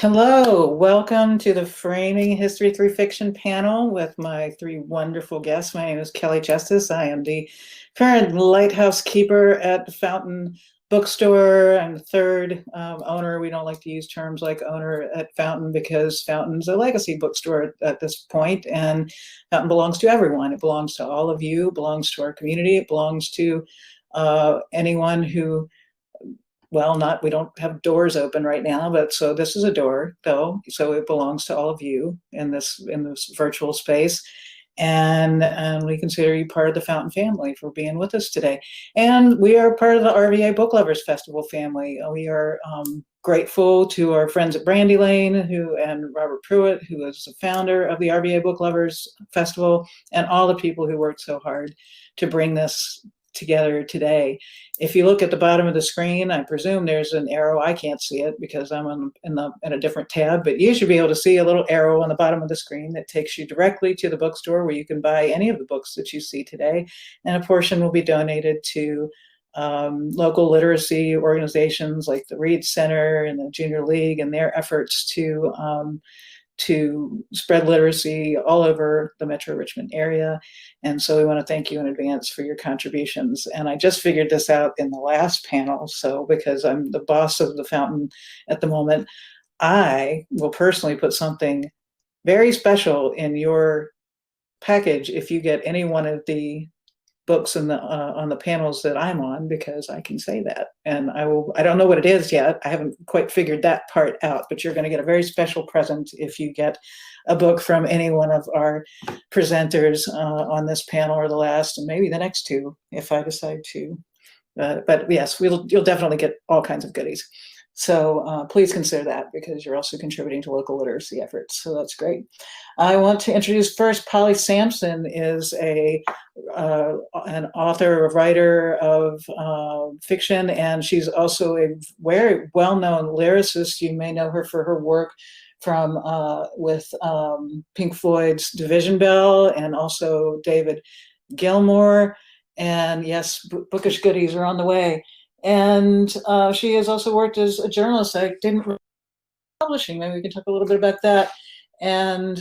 Hello, welcome to the Framing History Through Fiction panel with my three wonderful guests. My name is Kelly Justice. I am the current lighthouse keeper at the Fountain Bookstore. I'm the third owner. We don't like to use terms like owner at Fountain because Fountain's a legacy bookstore at this point, and Fountain belongs to everyone. It belongs to all of you, it belongs to our community, it belongs to anyone who, well, we don't have doors open right now, but so this is a door though, so it belongs to all of you in this virtual space. And we consider you part of the Fountain family for being with us today. And we are part of the RVA Booklovers Festival family. We are grateful to our friends at Brandy Lane and Robert Pruitt, who is the founder of the RVA Booklovers Festival, and all the people who worked so hard to bring this together today. If you look at the bottom of the screen, I presume there's an arrow. I can't see it because I'm in a different tab, but you should be able to see a little arrow on the bottom of the screen that takes you directly to the bookstore where you can buy any of the books that you see today. And a portion will be donated to local literacy organizations like the Reed Center and the Junior League and their efforts to spread literacy all over the Metro Richmond area. And so we want to thank you in advance for your contributions. And I just figured this out in the last panel. So because I'm the boss of the Fountain at the moment, I will personally put something very special in your package if you get any one of the books on the panels that I'm on, because I can say that. And I don't know what it is yet. I haven't quite figured that part out, but you're going to get a very special present if you get a book from any one of our presenters on this panel, or the last, and maybe the next two if I decide to. But yes, you'll definitely get all kinds of goodies. So please consider that, because you're also contributing to local literacy efforts. So that's great. I want to introduce first Polly Sampson is an author, a writer of fiction, and she's also a very well-known lyricist. You may know her for her work with Pink Floyd's Division Bell and also David Gilmour. And yes, bookish goodies are on the way. And she has also worked as a journalist. I didn't publishing. Maybe we can talk a little bit about that. And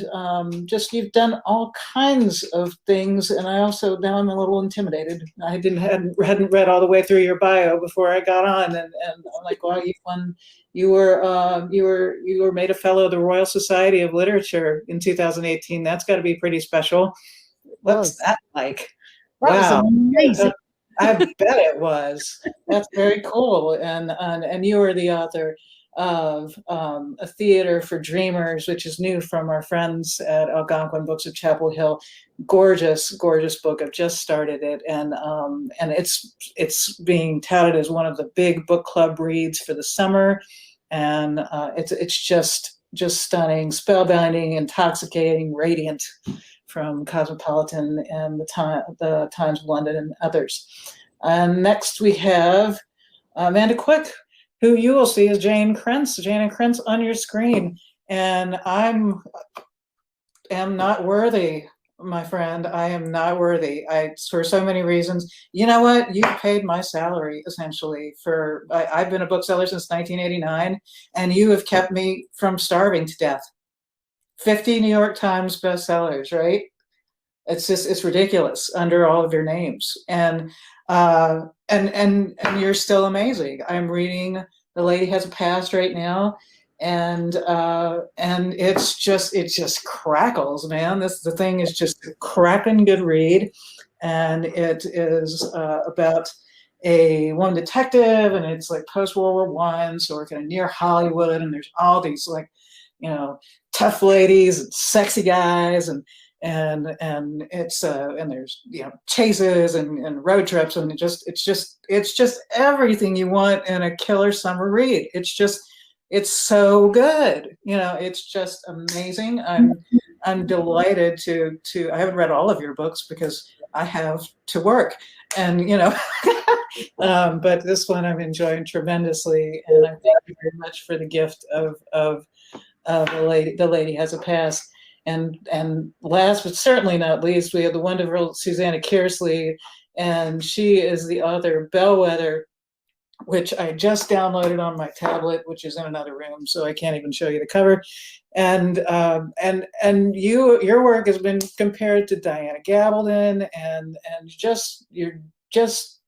you've done all kinds of things. And now I'm a little intimidated. I hadn't read all the way through your bio before I got on, and I'm like, wow, you were made a fellow of the Royal Society of Literature in 2018. That's got to be pretty special. What's that like? Wow. Was amazing. I bet it was. That's very cool. And you are the author of A Theater for Dreamers, which is new from our friends at Algonquin Books of Chapel Hill. Gorgeous, gorgeous book. I've just started it, and it's being touted as one of the big book club reads for the summer, and it's just stunning, spellbinding, intoxicating, radiant, from Cosmopolitan and the Times of London and others. Next we have Amanda Quick, who you will see as Jayce Ann Krentz on your screen. And I am not worthy, my friend. I am not worthy. For so many reasons. You know what? You paid my salary, essentially. I've been a bookseller since 1989, and you have kept me from starving to death. 50 New York Times bestsellers, right? It's ridiculous under all of your names. And you're still amazing. I'm reading The Lady Has a Past right now, and it just crackles, man. The thing is just a cracking good read, and it is about a one detective, and it's like post-World War I, so we're kind of near Hollywood, and there's all these tough ladies and sexy guys, and it's and there's chases and road trips, and it's just everything you want in a killer summer read. It's so good. It's just amazing. I'm delighted to I haven't read all of your books because I have to work, and but this one I'm enjoying tremendously, and I thank you very much for the gift of The Lady Has a Past. And last but certainly not least, we have the wonderful Susanna Kearsley, and she is the author of Bellwether, which I just downloaded on my tablet, which is in another room, so I can't even show you the cover. And your work has been compared to Diana Gabaldon, and you're just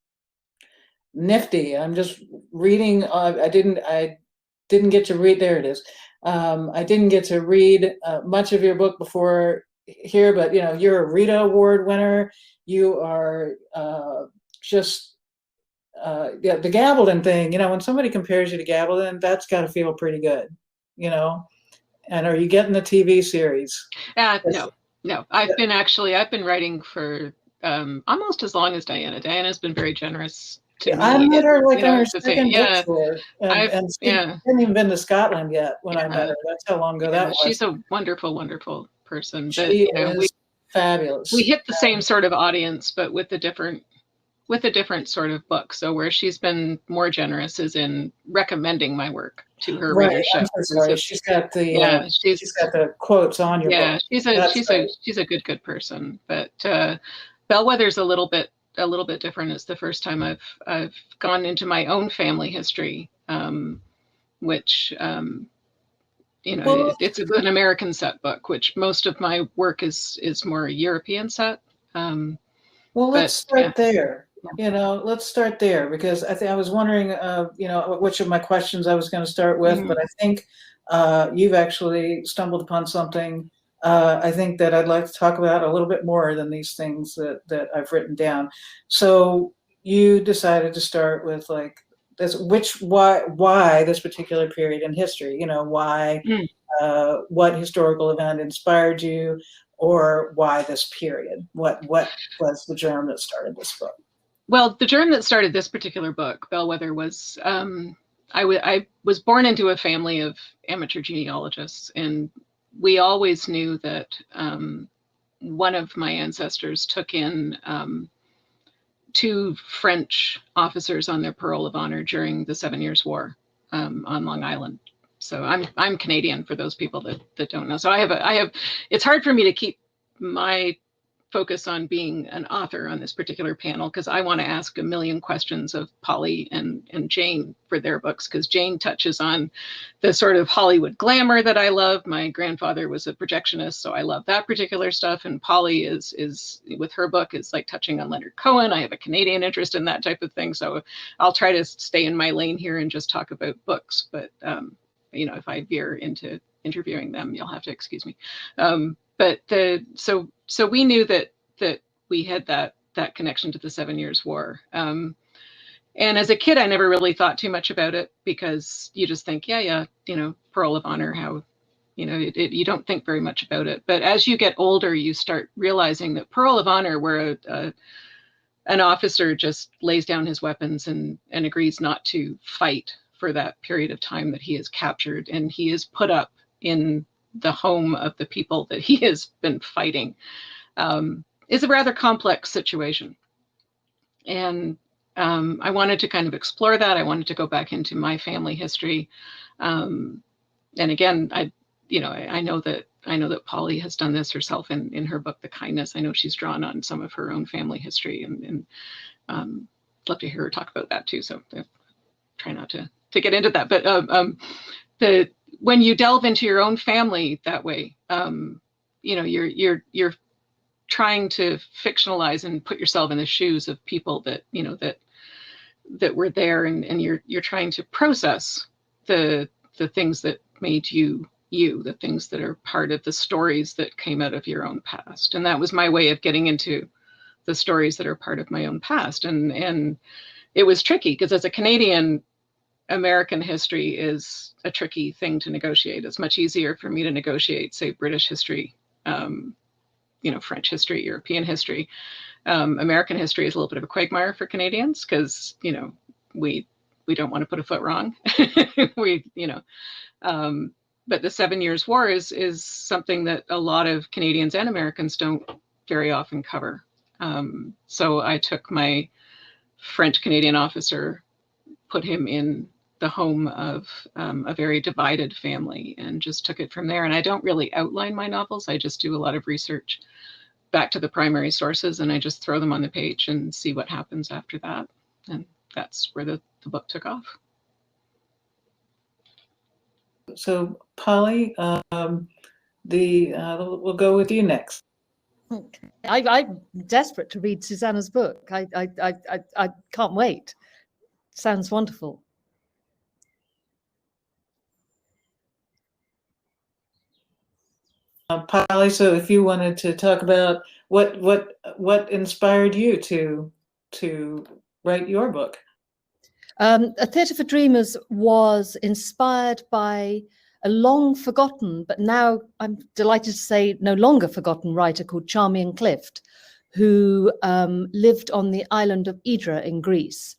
nifty. I'm just reading. I didn't get to read. There it is. I didn't get to read much of your book before here, but you're a Rita Award winner. You are just. Yeah, the Gabaldon thing, when somebody compares you to Gabaldon, that's got to feel pretty good, And are you getting the TV series? No. I've been writing for almost as long as Diana. Diana's been very generous to me. I met her like on her second bookstore, and she hadn't even been to Scotland yet when I met her. That's how long ago that was. She's a wonderful, wonderful person. She is fabulous. We hit the same sort of audience, but with a different sort of book. So where she's been more generous is in recommending my work to her readership. She's got the she's got the quotes on your book. She's a good person. But Bellwether's a little bit different. It's the first time I've gone into my own family history, which it's an American set book, which most of my work is more European set. Let's start there. Let's start there, because I was wondering, which of my questions I was going to start with, but I think you've actually stumbled upon something I think that I'd like to talk about a little bit more than these things that I've written down. So you decided to start with like this, why this particular period in history? Why, what historical event inspired you, or why this period? What was the germ that started this book? Well, the germ that started this particular book, Bellwether, was I was born into a family of amateur genealogists, and we always knew that one of my ancestors took in 2 French officers on their parole of honor during the 7 Years' War on Long Island. So I'm Canadian, for those people that don't know. So I have it's hard for me to keep my focus on being an author on this particular panel, because I want to ask a million questions of Polly and Jane for their books, because Jane touches on the sort of Hollywood glamour that I love. My grandfather was a projectionist, so I love that particular stuff. And Polly is with her book is like touching on Leonard Cohen. I have a Canadian interest in that type of thing. So I'll try to stay in my lane here and just talk about books. But if I veer into interviewing them, you'll have to excuse me. So we knew that we had that connection to the 7 Years' War. And as a kid, I never really thought too much about it, because you just think, parole of honor, how, you don't think very much about it. But as you get older, you start realizing that parole of honor, where an officer just lays down his weapons and agrees not to fight for that period of time that he is captured, and he is put up in the home of the people that he has been fighting, is a rather complex situation. And I wanted to kind of explore that. I wanted to go back into my family history. And again, I know that Polly has done this herself in her book, The Kindness. I know she's drawn on some of her own family history, and love to hear her talk about that too. So I try not to get into that. But when you delve into your own family that way, you're trying to fictionalize and put yourself in the shoes of people that that were there, and you're trying to process the things that made you, the things that are part of the stories that came out of your own past. And that was my way of getting into the stories that are part of my own past. And it was tricky, because as a Canadian, American history is a tricky thing to negotiate. It's much easier for me to negotiate, say, British history, French history, European history. American history is a little bit of a quagmire for Canadians, because, we don't want to put a foot wrong. But the 7 Years' War is something that a lot of Canadians and Americans don't very often cover. So I took my French Canadian officer, put him in the home of a very divided family, and just took it from there. And I don't really outline my novels. I just do a lot of research back to the primary sources, and I just throw them on the page and see what happens after that. And that's where the the book took off. So Polly, we'll go with you next. Okay. I'm desperate to read Susanna's book. I can't wait. Sounds wonderful. Polly, so if you wanted to talk about what inspired you to write your book. A Theatre for Dreamers was inspired by a long forgotten, but now I'm delighted to say no longer forgotten, writer called Charmian Clift, who lived on the island of Idra in Greece.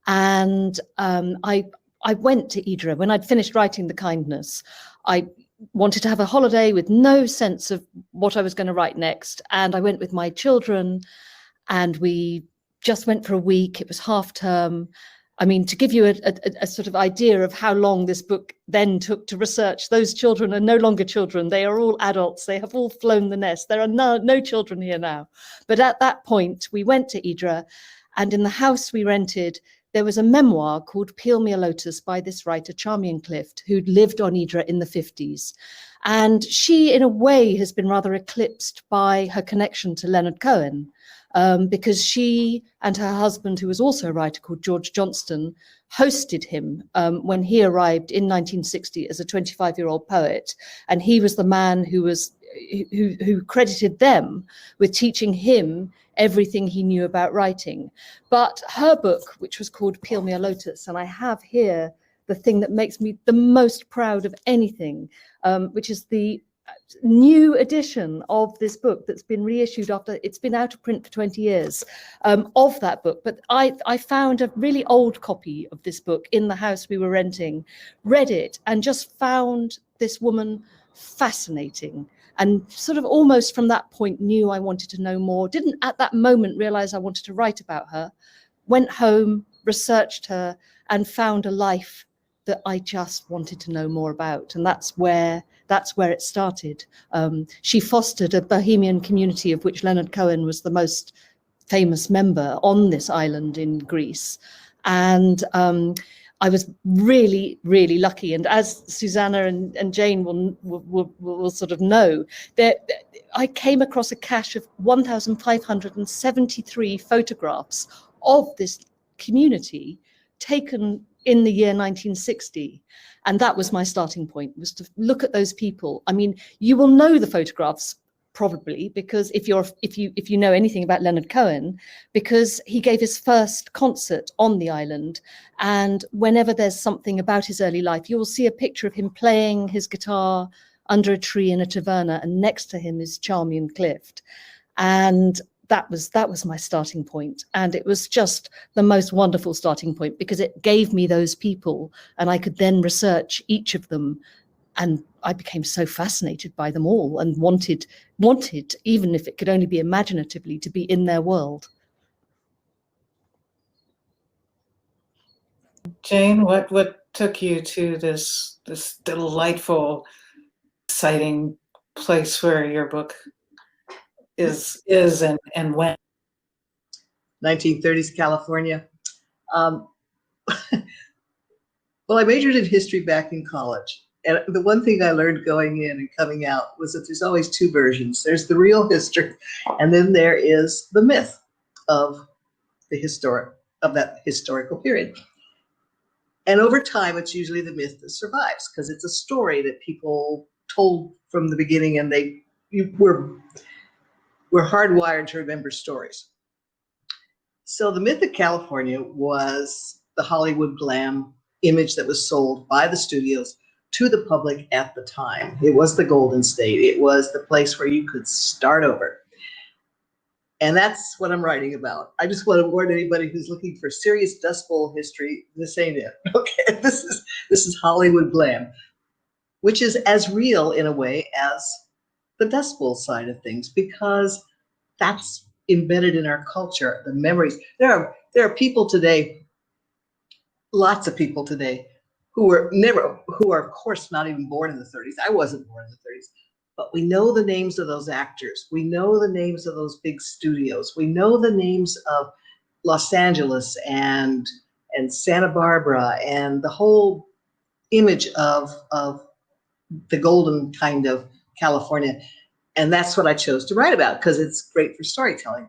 And I went to Idra when I'd finished writing The Kindness. I wanted to have a holiday with no sense of what I was going to write next. And I went with my children and we just went for a week. It was half term. I mean, to give you a sort of idea of how long this book then took to research, those children are no longer children. They are all adults. They have all flown the nest. There are no children here now. But at that point, we went to Idra, and in the house we rented, there was a memoir called Peel Me a Lotus by this writer, Charmian Clift, who'd lived on Idra in the 50s. And she, in a way, has been rather eclipsed by her connection to Leonard Cohen. Because she and her husband, who was also a writer called George Johnston, hosted him when he arrived in 1960 as a 25-year-old poet. And he was the man who credited them with teaching him everything he knew about writing. But her book, which was called Peel Me a Lotus, and I have here the thing that makes me the most proud of anything, which is the new edition of this book that's been reissued after it's been out of print for 20 years of that book. But I found a really old copy of this book in the house we were renting, read it, and just found this woman fascinating. And sort of almost from that point knew I wanted to know more. Didn't at that moment realize I wanted to write about her. Went home, researched her, and found a life that I just wanted to know more about. And that's where it started. She fostered a bohemian community of which Leonard Cohen was the most famous member on this island in Greece. And I was really, really lucky. And as Susanna and Jane will sort of know, that I came across a cache of 1,573 photographs of this community taken in the year 1960. And that was my starting point, was to look at those people. I mean, you will know the photographs probably, because if you know anything about Leonard Cohen, because he gave his first concert on the island. And whenever there's something about his early life, you will see a picture of him playing his guitar under a tree in a taverna, and next to him is Charmian Clift. And that was my starting point. And it was just the most wonderful starting point, because it gave me those people and I could then research each of them. And I became so fascinated by them all and wanted, even if it could only be imaginatively, to be in their world. Jane, what took you to this delightful, exciting place where your book is and when? 1930s California. Well, I majored in history back in college. And the one thing I learned going in and coming out was that there's always two versions. There's the real history, and then there is the myth of that historical period. And over time, it's usually the myth that survives, because it's a story that people told from the beginning, and we're hardwired to remember stories. So the myth of California was the Hollywood glam image that was sold by the studios to the public at the time. It was the Golden State. It was the place where you could start over. And that's what I'm writing about. I just want to warn anybody who's looking for serious Dust Bowl history, this ain't it. Okay, this is Hollywood glam, which is as real in a way as the Dust Bowl side of things, because that's embedded in our culture, the memories. There are people today, lots of people today, who are of course not even born in the 30s. I wasn't born in the 30s, but we know the names of those actors. We know the names of those big studios. We know the names of Los Angeles and and Santa Barbara and the whole image of the golden kind of California. And that's what I chose to write about because it's great for storytelling.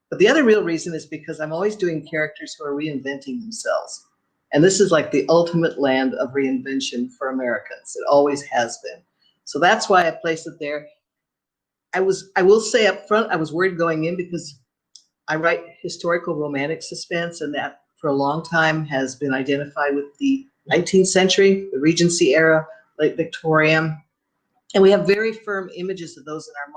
But the other real reason is because I'm always doing characters who are reinventing themselves. And this is like the ultimate land of reinvention for Americans. It always has been. So that's why I placed it there. I will say up front, I was worried going in because I write historical romantic suspense, and that for a long time has been identified with the 19th century, the Regency era, late Victorian. And we have very firm images of those in our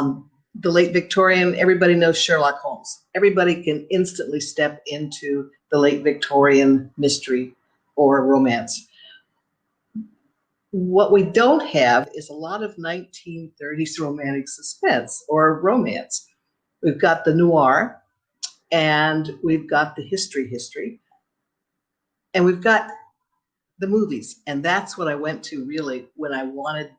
mind. The late Victorian, everybody knows Sherlock Holmes. Everybody can instantly step into the late Victorian mystery or romance. What we don't have is a lot of 1930s romantic suspense or romance. We've got the noir, and we've got the history, and we've got the movies. And that's what I went to really when I wanted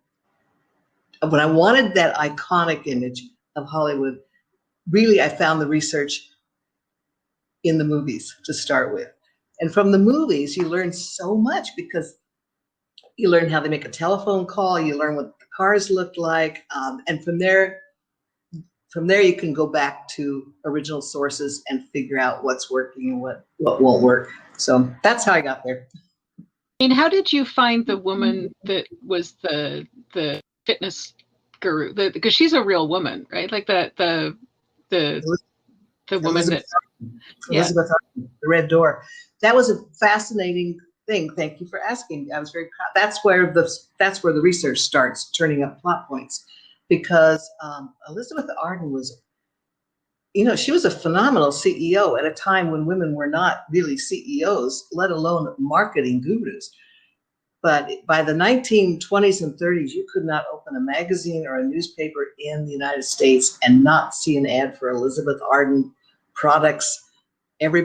that iconic image of Hollywood. Really, I found the research in the movies to start with. And from the movies, you learn so much because you learn how they make a telephone call, you learn what the cars looked like, and from there you can go back to original sources and figure out what's working and what won't work. So that's how I got there. I mean, how did you find the woman that was the fitness guru? Because she's a real woman, right? Like the woman that Elizabeth Arden, the Red Door. That was a fascinating thing. Thank you for asking. I was very proud. That's where the research starts, turning up plot points, because Elizabeth Arden was, she was a phenomenal CEO at a time when women were not really CEOs, let alone marketing gurus. But by the 1920s and 30s, you could not open a magazine or a newspaper in the United States and not see an ad for Elizabeth Arden products. Every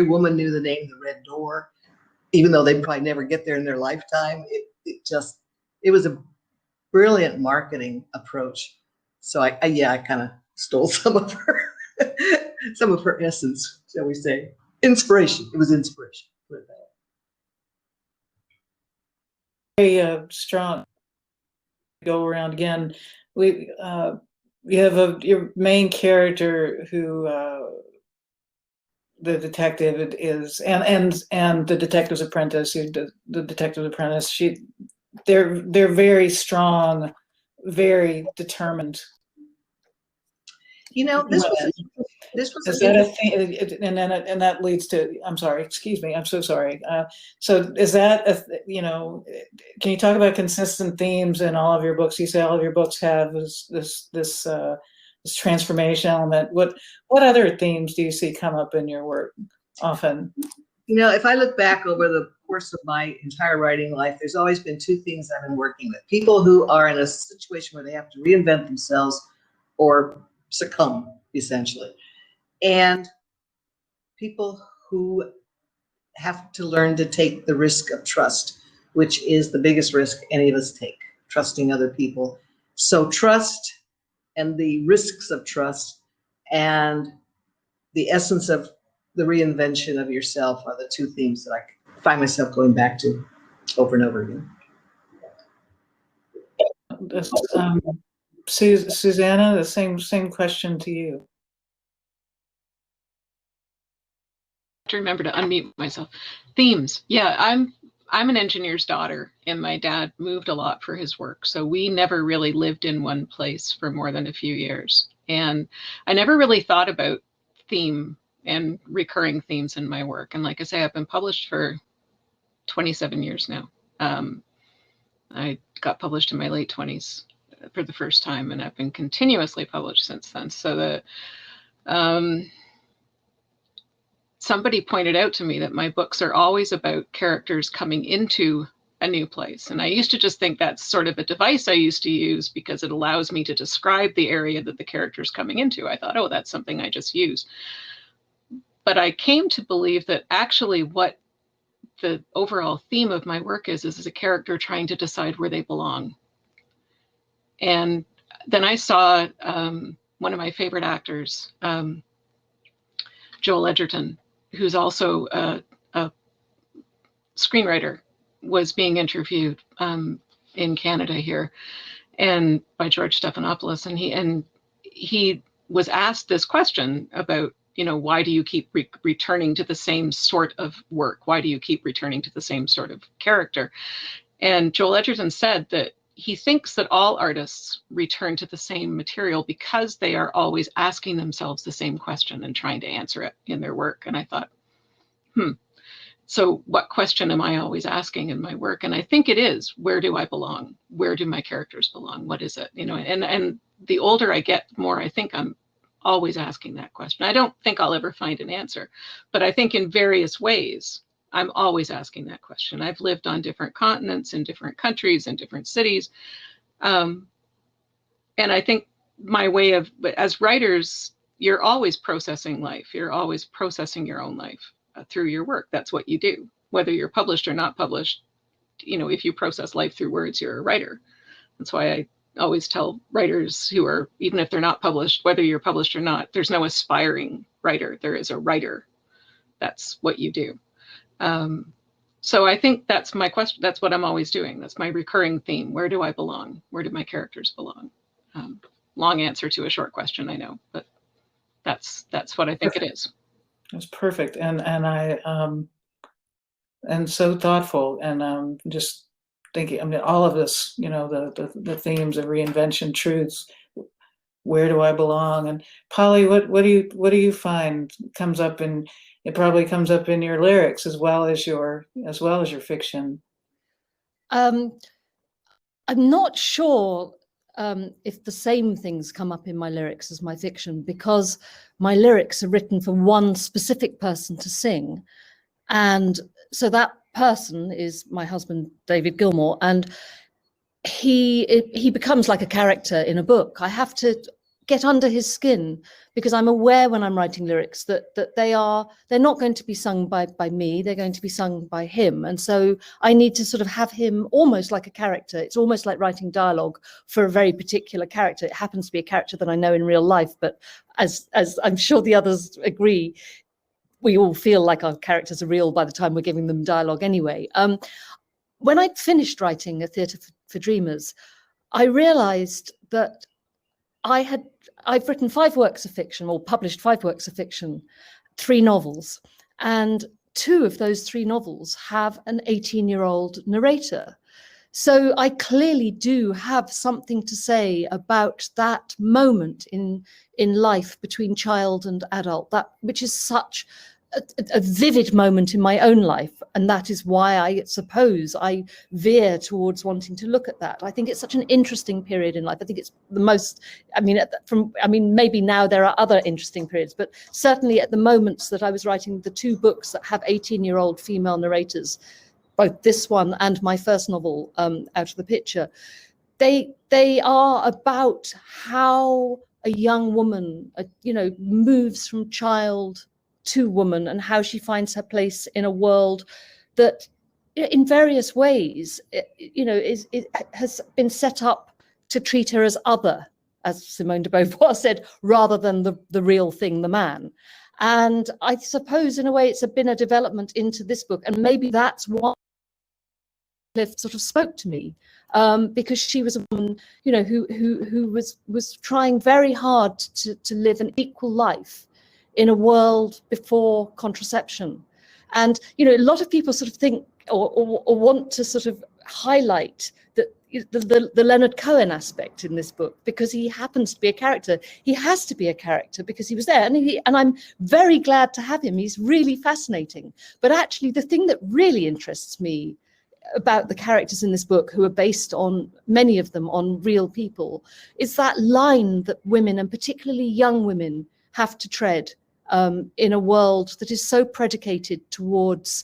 woman knew the name The Red Door, even though they'd probably never get there in their lifetime. It was a brilliant marketing approach. So I kind of stole some of her essence, shall we say. Inspiration. It was inspiration. Put it that way. Very strong. Go around again. You have your main character who the detective is, and the detective's apprentice. The detective's apprentice. They're very strong, very determined. This was is that a thing? And that leads to. I'm sorry. Excuse me. I'm so sorry. So is that can you talk about consistent themes in all of your books? You say all of your books have this transformation element. What other themes do you see come up in your work often? If I look back over the course of my entire writing life, there's always been two things I've been working with. People who are in a situation where they have to reinvent themselves or succumb, essentially. And people who have to learn to take the risk of trust, which is the biggest risk any of us take, trusting other people. So trust and the risks of trust and the essence of the reinvention of yourself are the two themes that I find myself going back to over and over again. Susanna, the same question to you. To remember to unmute myself. Themes. Yeah, I'm an engineer's daughter, and my dad moved a lot for his work, so we never really lived in one place for more than a few years. And I never really thought about theme and recurring themes in my work. And like I say, I've been published for 27 years now. I got published in my late 20s for the first time, and I've been continuously published since then. So somebody pointed out to me that my books are always about characters coming into a new place. And I used to just think that's sort of a device I used to use because it allows me to describe the area that the character's coming into. I thought, oh, that's something I just use. But I came to believe that actually what the overall theme of my work is a character trying to decide where they belong. And then I saw one of my favorite actors, Joel Edgerton, who's also a screenwriter, was being interviewed in Canada here, and by George Stephanopoulos, and he was asked this question about, you know, why do you keep returning to the same sort of work? Why do you keep returning to the same sort of character? And Joel Edgerton said that he thinks that all artists return to the same material because they are always asking themselves the same question and trying to answer it in their work. And I thought, so what question am I always asking in my work? And I think it is, where do I belong? Where do my characters belong? What is it? You know, and the older I get, the more I think I'm always asking that question. I don't think I'll ever find an answer, but I think in various ways, I'm always asking that question. I've lived on different continents, in different countries, in different cities. And I think my way of, as writers, you're always processing life. You're always processing your own life through your work. That's what you do, whether you're published or not published. You know, if you process life through words, you're a writer. That's why I always tell writers who are, even if they're not published, whether you're published or not, there's no aspiring writer. There is a writer. That's what you do. So I think that's my question. That's what I'm always doing. That's my recurring theme. Where do I belong? Where do my characters belong? Long answer to a short question, I know, but that's what I think it is. That's perfect, and I and so thoughtful, and just thinking. I mean, all of this, you know, the themes of reinvention, truths. Where do I belong? And Polly, what do you find comes up in? It probably comes up in your lyrics as well as your fiction. I'm not sure if the same things come up in my lyrics as my fiction, because my lyrics are written for one specific person to sing. And so that person is my husband, David Gilmour, and he becomes like a character in a book. I have to get under his skin, because I'm aware when I'm writing lyrics that they're not going to be sung by me, they're going to be sung by him. And so I need to sort of have him almost like a character. It's almost like writing dialogue for a very particular character. It happens to be a character that I know in real life, but as I'm sure the others agree, we all feel like our characters are real by the time we're giving them dialogue anyway. When I finished writing A Theatre for Dreamers, I realized that I've written 5 works of fiction, or published 5 works of fiction, 3 novels, and 2 of those 3 novels have an 18-year-old narrator. So I clearly do have something to say about that moment in life between child and adult, that which is such a vivid moment in my own life, and that is why I suppose I veer towards wanting to look at that. I think it's such an interesting period in life. I think it's the most, maybe now there are other interesting periods, but certainly at the moments that I was writing the 2 books that have 18-year-old female narrators, both this one and my first novel, Out of the Picture, they are about how a young woman, moves from child to woman, and how she finds her place in a world that in various ways, it has been set up to treat her as other, as Simone de Beauvoir said, rather than the real thing, the man. And I suppose in a way it's been a development into this book, and maybe that's why Clift sort of spoke to me, because she was a woman, who was trying very hard to live an equal life in a world before contraception. And, a lot of people sort of think or want to sort of highlight that the Leonard Cohen aspect in this book, because he happens to be a character. He has to be a character because he was there. And I'm very glad to have him. He's really fascinating. But actually, the thing that really interests me about the characters in this book, who are based on, many of them, on real people, is that line that women, and particularly young women, have to tread in a world that is so predicated towards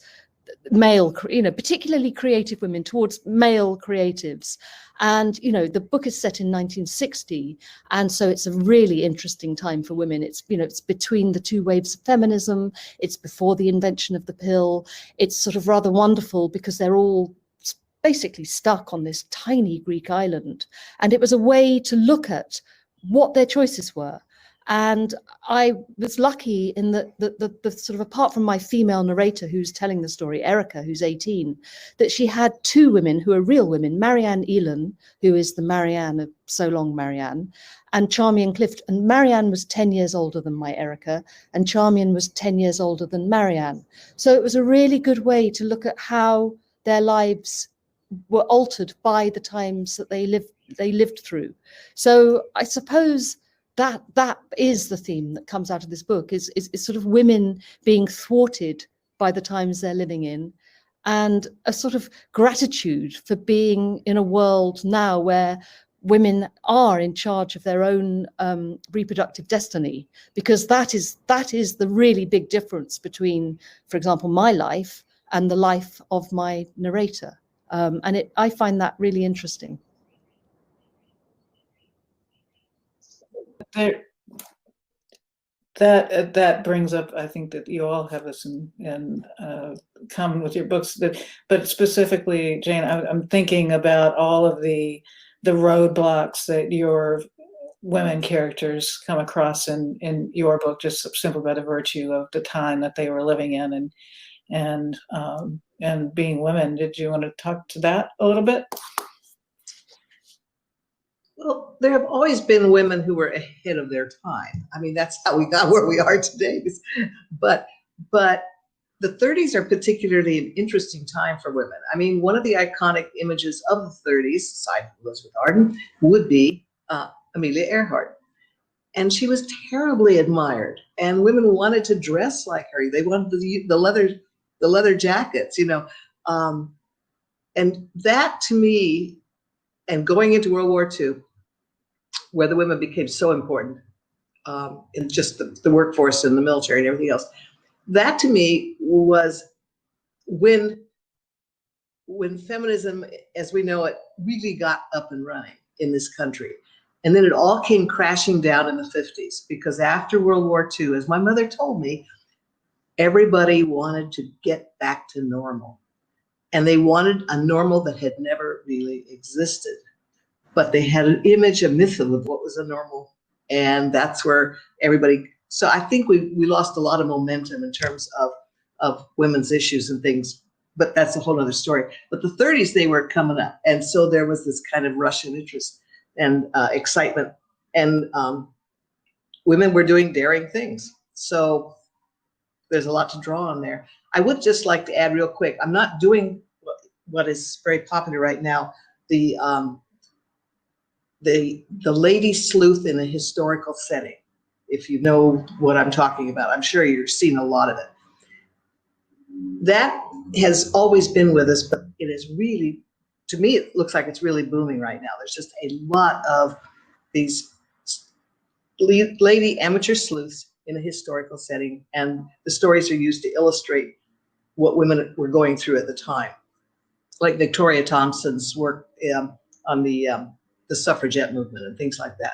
male, particularly creative women, towards male creatives. And, the book is set in 1960. And so it's a really interesting time for women. It's, it's between the 2 waves of feminism. It's before the invention of the pill. It's sort of rather wonderful because they're all basically stuck on this tiny Greek island. And it was a way to look at what their choices were. And I was lucky in that the sort of, apart from my female narrator who's telling the story, Erica, who's 18, that she had two women who are real women, Marianne Elan, who is the Marianne of So Long, Marianne, and Charmian Clift. And Marianne was 10 years older than my Erica, and Charmian was 10 years older than Marianne. So it was a really good way to look at how their lives were altered by the times that they lived through. So I suppose that is the theme that comes out of this book, is sort of women being thwarted by the times they're living in, and a sort of gratitude for being in a world now where women are in charge of their own reproductive destiny, because that is the really big difference between, for example, my life and the life of my narrator. And I find that really interesting. That brings up, I think that you all have this in common with your books, but specifically, Jane, I'm thinking about all of the roadblocks that your women characters come across in your book, just simply by the virtue of the time that they were living in and being women. Did you want to talk to that a little bit? Well, there have always been women who were ahead of their time. I mean, that's how we got where we are today. But the 30s are particularly an interesting time for women. I mean, one of the iconic images of the 30s, aside from Elizabeth Arden, would be Amelia Earhart. And she was terribly admired, and women wanted to dress like her. They wanted the leather jackets, you know. And that, to me, and going into World War II, where the women became so important in just the workforce and the military and everything else, that to me was when feminism, as we know it, really got up and running in this country. And then it all came crashing down in the 50s, because after World War II, as my mother told me, everybody wanted to get back to normal. And they wanted a normal that had never really existed. But they had an image, a myth of what was a normal. And that's where everybody, so I think we lost a lot of momentum in terms of women's issues and things, but that's a whole other story. But the 30s, they were coming up. And so there was this kind of rush of interest and excitement. And women were doing daring things. So there's a lot to draw on there. I would just like to add real quick, I'm not doing what is very popular right now, the lady sleuth in a historical setting. If you know what I'm talking about, I'm sure you've seen a lot of it. That has always been with us, but it is really, to me, it looks like it's really booming right now. There's just a lot of these lady amateur sleuths in a historical setting, and the stories are used to illustrate what women were going through at the time, like Victoria Thompson's work on the suffragette movement and things like that.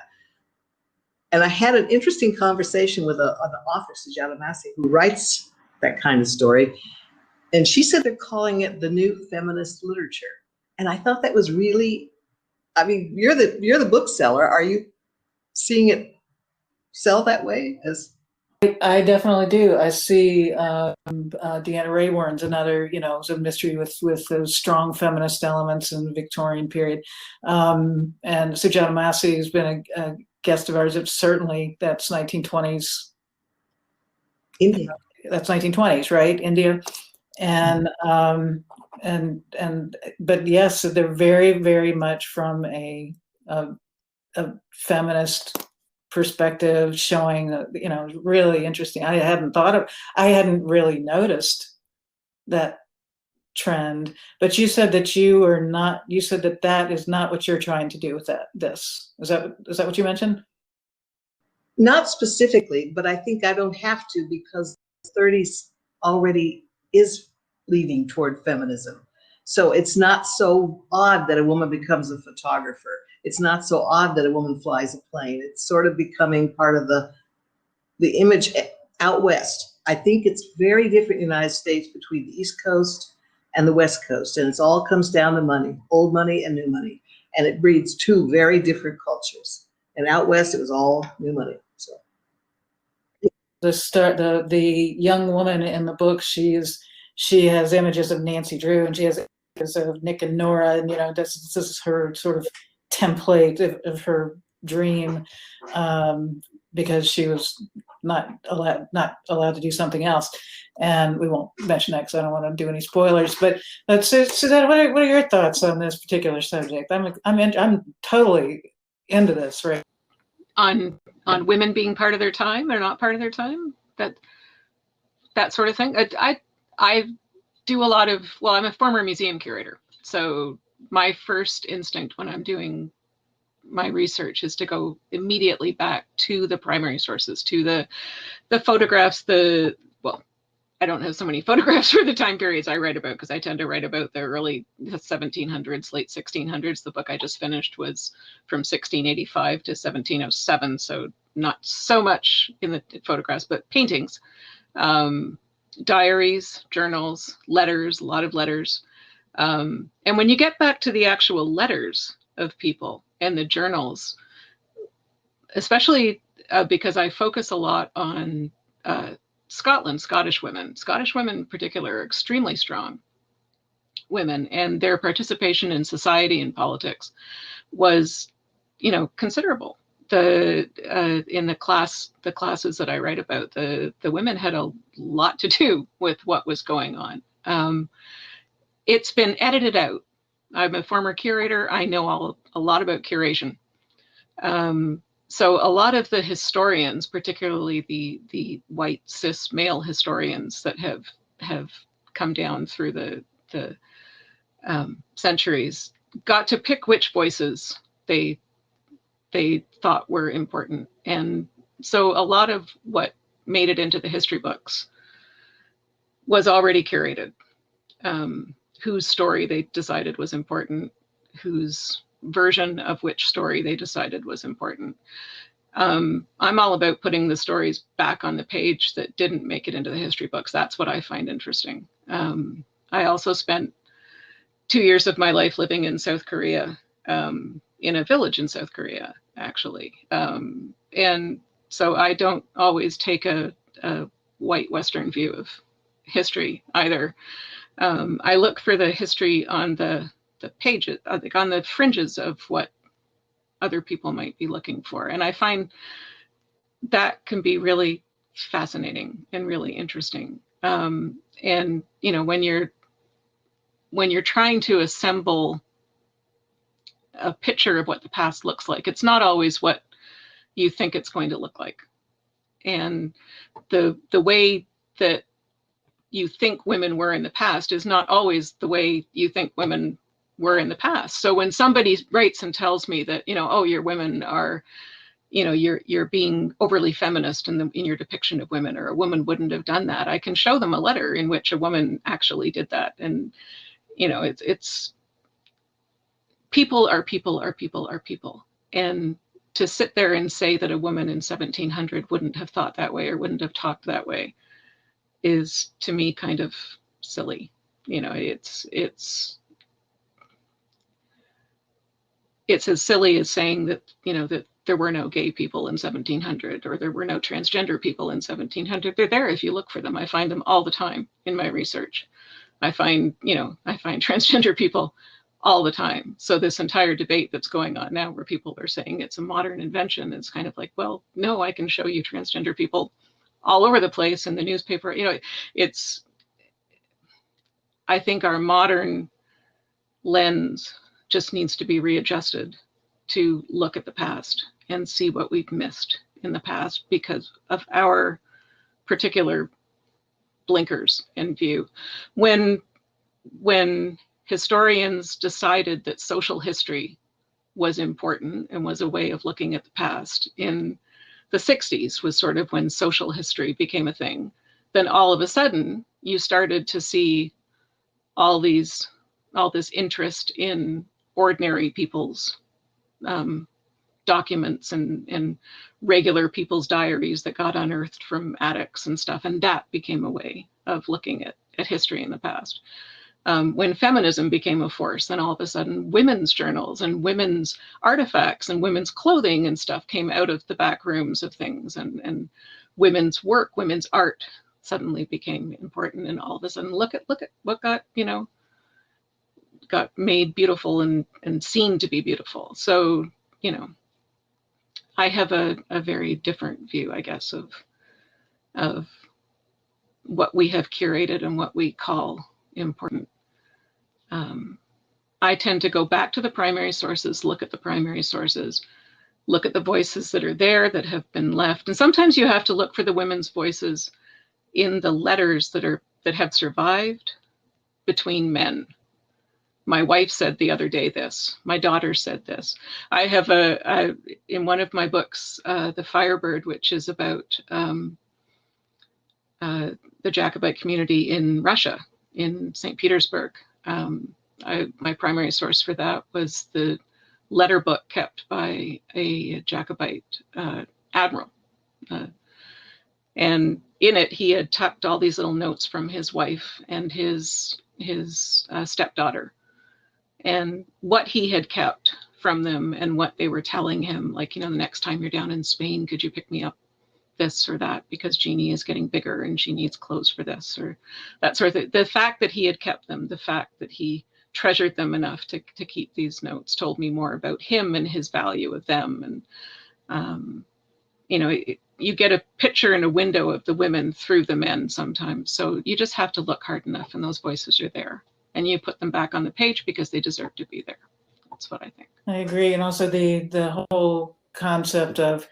And I had an interesting conversation with an author, Susanna Kearsley, who writes that kind of story. And she said they're calling it the new feminist literature. And I thought that was really, I mean, you're the bookseller. Are you seeing it sell that way? I definitely do. I see Deanna Rayborn's another, it's a mystery with those strong feminist elements in the Victorian period. And Susanna Massey has been a guest of ours. It's certainly, that's 1920s. India. That's 1920s, right? India. And but yes, they're very, very much from a feminist perspective, showing really interesting. I hadn't really noticed that trend, but you said that that is not what you're trying to do with this. Is that what you mentioned? Not specifically, but I think I don't have to, because the 30s already is leaning toward feminism. So it's not so odd that a woman becomes a photographer. It's not so odd that a woman flies a plane. It's sort of becoming part of the image out west. I think it's very different in the United States between the East Coast and the West Coast. And it all comes down to money, old money and new money. And it breeds two very different cultures. And out west, it was all new money. So the young woman in the book, she has images of Nancy Drew, and she has images of Nick and Nora, and this is her sort of template of her dream, because she was not allowed to do something else. And we won't mention that because I don't want to do any spoilers. But Susanna, what are your thoughts on this particular subject? I'm totally into this, right? On women being part of their time or not part of their time, that sort of thing. I do a lot of, well, I'm a former museum curator, so my first instinct when I'm doing my research is to go immediately back to the primary sources, to the photographs. Well, I don't have so many photographs for the time periods I write about, because I tend to write about the early 1700s, late 1600s. The book I just finished was from 1685 to 1707, so not so much in the photographs, but paintings, diaries, journals, letters, a lot of letters. And when you get back to the actual letters of people and the journals, especially because I focus a lot on Scotland, Scottish women. Scottish women in particular are extremely strong women, and their participation in society and politics was, considerable. In the classes that I write about, the women had a lot to do with what was going on. It's been edited out. I'm a former curator. I know a lot about curation. So a lot of the historians, particularly the white cis male historians that have come down through the centuries, got to pick which voices they thought were important. And so a lot of what made it into the history books was already curated. Whose story they decided was important, whose version of which story they decided was important. I'm all about putting the stories back on the page that didn't make it into the history books. That's what I find interesting. I also spent 2 years of my life living in South Korea, in a village in South Korea, actually. And so I don't always take a white Western view of history either. I look for the history on the pages, like on the fringes of what other people might be looking for. And I find that can be really fascinating and really interesting. And, when you're trying to assemble a picture of what the past looks like, it's not always what you think it's going to look like. And the way that you think women were in the past is not always the way you think women were in the past. So when somebody writes and tells me that, oh, your women are, you're being overly feminist in your depiction of women, or a woman wouldn't have done that, I can show them a letter in which a woman actually did that. And, it's people are people are people are people. And to sit there and say that a woman in 1700 wouldn't have thought that way or wouldn't have talked that way is, to me, kind of silly. It's as silly as saying that, that there were no gay people in 1700, or there were no transgender people in 1700. They're there if you look for them. I find them all the time in my research. I find transgender people all the time. So this entire debate that's going on now, where people are saying it's a modern invention, it's kind of like, well, no, I can show you transgender people all over the place in the newspaper. I think our modern lens just needs to be readjusted to look at the past and see what we've missed in the past because of our particular blinkers in view. When historians decided that social history was important and was a way of looking at the past in the 60s, was sort of when social history became a thing, then all of a sudden you started to see all this interest in ordinary people's documents and regular people's diaries that got unearthed from attics and stuff. And that became a way of looking at history in the past. When feminism became a force, then all of a sudden women's journals and women's artifacts and women's clothing and stuff came out of the back rooms of things. And women's work, women's art suddenly became important, and all of a sudden, look at what got, you know, got made beautiful and seen to be beautiful. So, you know, I have a very different view, I guess, of what we have curated and what we call important. I tend to go back to the primary sources, look at the primary sources, look at the voices that are there that have been left. And sometimes you have to look for the women's voices in the letters that have survived between men. My wife said the other day this, my daughter said this. I have in one of my books, The Firebird, which is about the Jacobite community in Russia, in St. Petersburg. My primary source for that was the letter book kept by a Jacobite admiral. And in it, he had tucked all these little notes from his wife and his stepdaughter, and what he had kept from them and what they were telling him, like, you know, the next time you're down in Spain, could you pick me up this or that, because Jeannie is getting bigger and she needs clothes for this, or that sort of thing. The fact that he had kept them, the fact that he treasured them enough to keep these notes told me more about him and his value of them. And, you know, you get a picture in a window of the women through the men sometimes. So you just have to look hard enough and those voices are there. And you put them back on the page because they deserve to be there. That's what I think. I agree. And also the whole concept of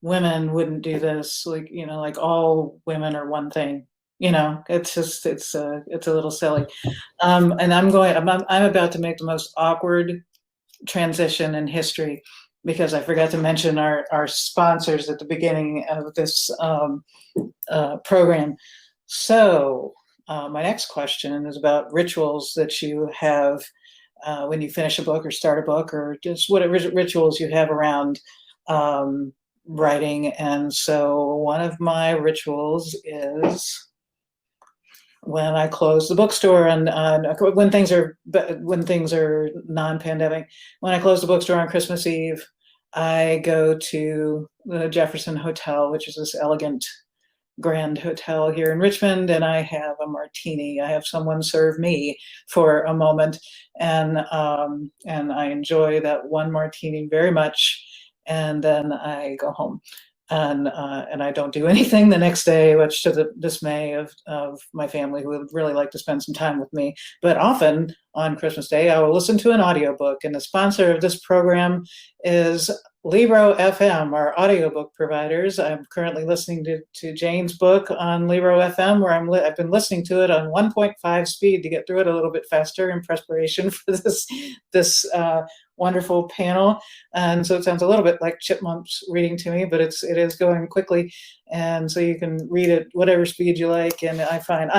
women wouldn't do this, like, you know, like all women are one thing, you know, it's just, it's a little silly. And I'm about to make the most awkward transition in history, because I forgot to mention our sponsors at the beginning of this program. So my next question is about rituals that you have when you finish a book or start a book, or just what rituals you have around writing. And so one of my rituals is when I close the bookstore, and when things are non-pandemic, when I close the bookstore on Christmas Eve, I go to the Jefferson Hotel, which is this elegant grand hotel here in Richmond, and I have a martini. I have someone serve me for a moment, and I enjoy that one martini very much, and then I go home. And I don't do anything the next day, much to the dismay of my family, who would really like to spend some time with me. But often on Christmas Day, I will listen to an audiobook. And the sponsor of this program is Libro FM, our audiobook providers. I'm currently listening to Jane's book on Libro FM, where I've been listening to it on 1.5 speed to get through it a little bit faster in preparation for this wonderful panel. And so it sounds a little bit like chipmunks reading to me, but it is going quickly, and so you can read it whatever speed you like. And I find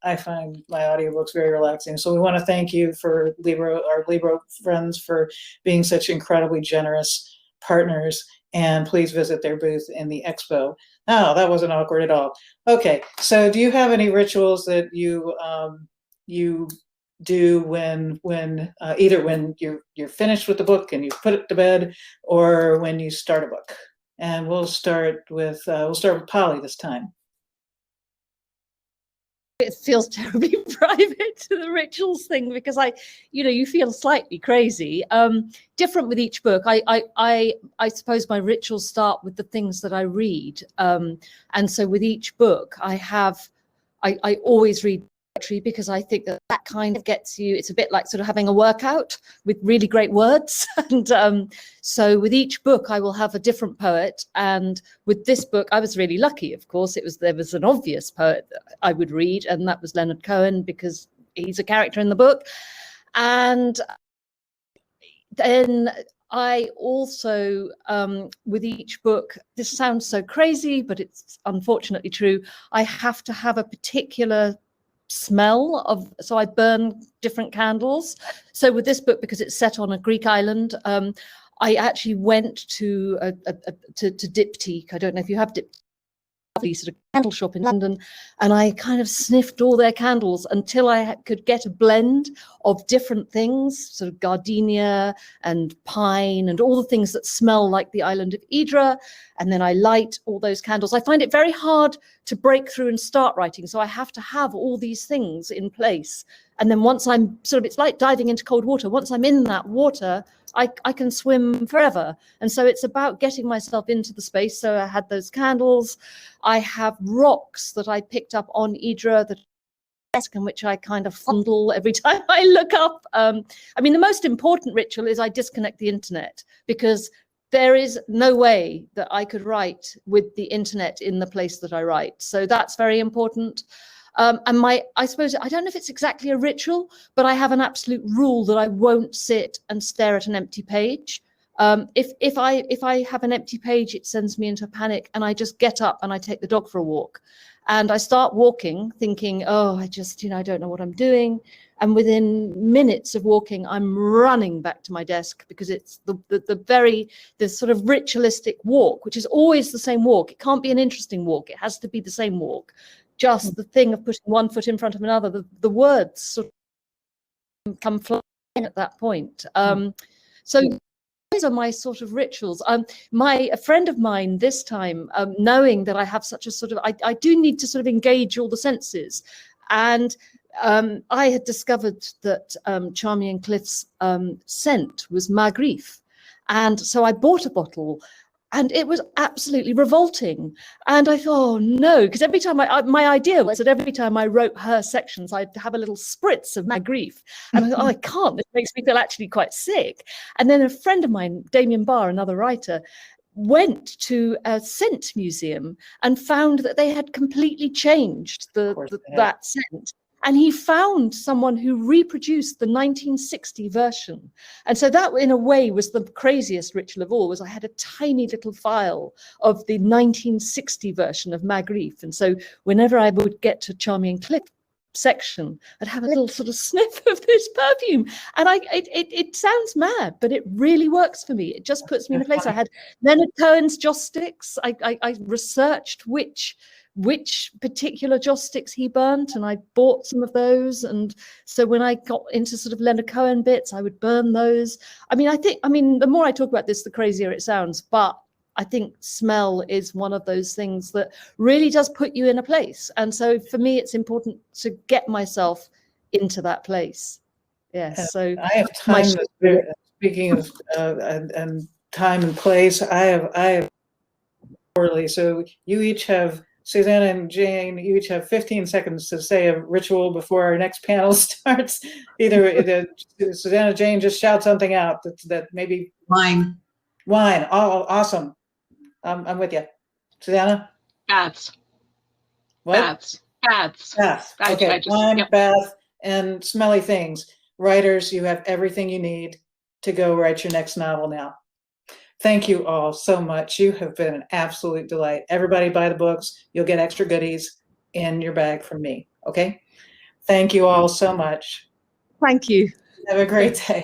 my audiobooks very relaxing. So we want to thank you for our Libro friends for being such incredibly generous partners, and please visit their booth in the expo. Oh, that wasn't awkward at all. Okay, so do you have any rituals that you do when either when you're finished with the book and you put it to bed, or when you start a book? And we'll start with Polly this time. It feels terribly private to the rituals thing, because you feel slightly crazy. Different with each book. I suppose my rituals start with the things that I read. And so with each book, I always read poetry, because I think that kind of gets you, it's a bit like sort of having a workout with really great words. And so with each book, I will have a different poet. And with this book, I was really lucky, of course. There was an obvious poet that I would read, and that was Leonard Cohen, because he's a character in the book. And then I also, with each book, this sounds so crazy, but it's unfortunately true, I have to have a particular smell so I burn different candles. So with this book, because it's set on a Greek island, I actually went to Diptyque. I don't know if you have Diptyque. lovely sort of candle shop in London, and I kind of sniffed all their candles until I could get a blend of different things, sort of gardenia and pine and all the things that smell like the island of Idra. And then I light all those candles. I find it very hard to break through and start writing, so I have to have all these things in place. And then once I'm sort of, it's like diving into cold water. Once I'm in that water, I can swim forever. And so it's about getting myself into the space. So I had those candles. I have rocks that I picked up on Idra, the desk, in which I kind of fondle every time I look up. I mean, the most important ritual is I disconnect the internet, because there is no way that I could write with the internet in the place that I write. So that's very important. And I suppose, I don't know if it's exactly a ritual, but I have an absolute rule that I won't sit and stare at an empty page. If I have an empty page, it sends me into a panic, and I just get up and I take the dog for a walk. And I start walking thinking, oh, I just, I don't know what I'm doing. And within minutes of walking, I'm running back to my desk, because it's the sort of ritualistic walk, which is always the same walk. It can't be an interesting walk. It has to be the same walk. Just the thing of putting one foot in front of another, the words sort of come flying at that point. So those are my sort of rituals. A friend of mine this time, knowing that I have such a sort of, I do need to sort of engage all the senses. And I had discovered that Charmian Clift's scent was Magritte. And so I bought a bottle, and it was absolutely revolting. And I thought, oh no, because every time my idea was that every time I wrote her sections, I'd have a little spritz of Magritte. And I thought, oh, I can't, this makes me feel actually quite sick. And then a friend of mine, Damien Barr, another writer, went to a scent museum and found that they had completely changed that scent. And he found someone who reproduced the 1960 version. And so that, in a way, was the craziest ritual of all, was I had a tiny little file of the 1960 version of Magritte. And so whenever I would get to Charmian Clift section, I'd have a little sort of sniff of this perfume. And it sounds mad, but it really works for me. It just puts me in a place. I had Leonard Cohen's joss sticks. I researched which particular joss sticks he burnt, and I bought some of those. And so when I got into sort of Leonard Cohen bits, I would burn those. I mean, the more I talk about this, the crazier it sounds, but I think smell is one of those things that really does put you in a place. And so for me, it's important to get myself into that place. Yes. So I have time. Speaking of and time and place, I have poorly. So you each have, Susanna and Jane, you each have 15 seconds to say a ritual before our next panel starts. Either Susanna, Jane, just shout something out that maybe. Wine. Oh, awesome. I'm with you. Susanna? Baths. What? Baths. Okay, wine, bath, and smelly things. Writers, you have everything you need to go write your next novel now. Thank you all so much. You have been an absolute delight. Everybody buy the books. You'll get extra goodies in your bag from me, okay? Thank you all so much. Thank you. Have a great day.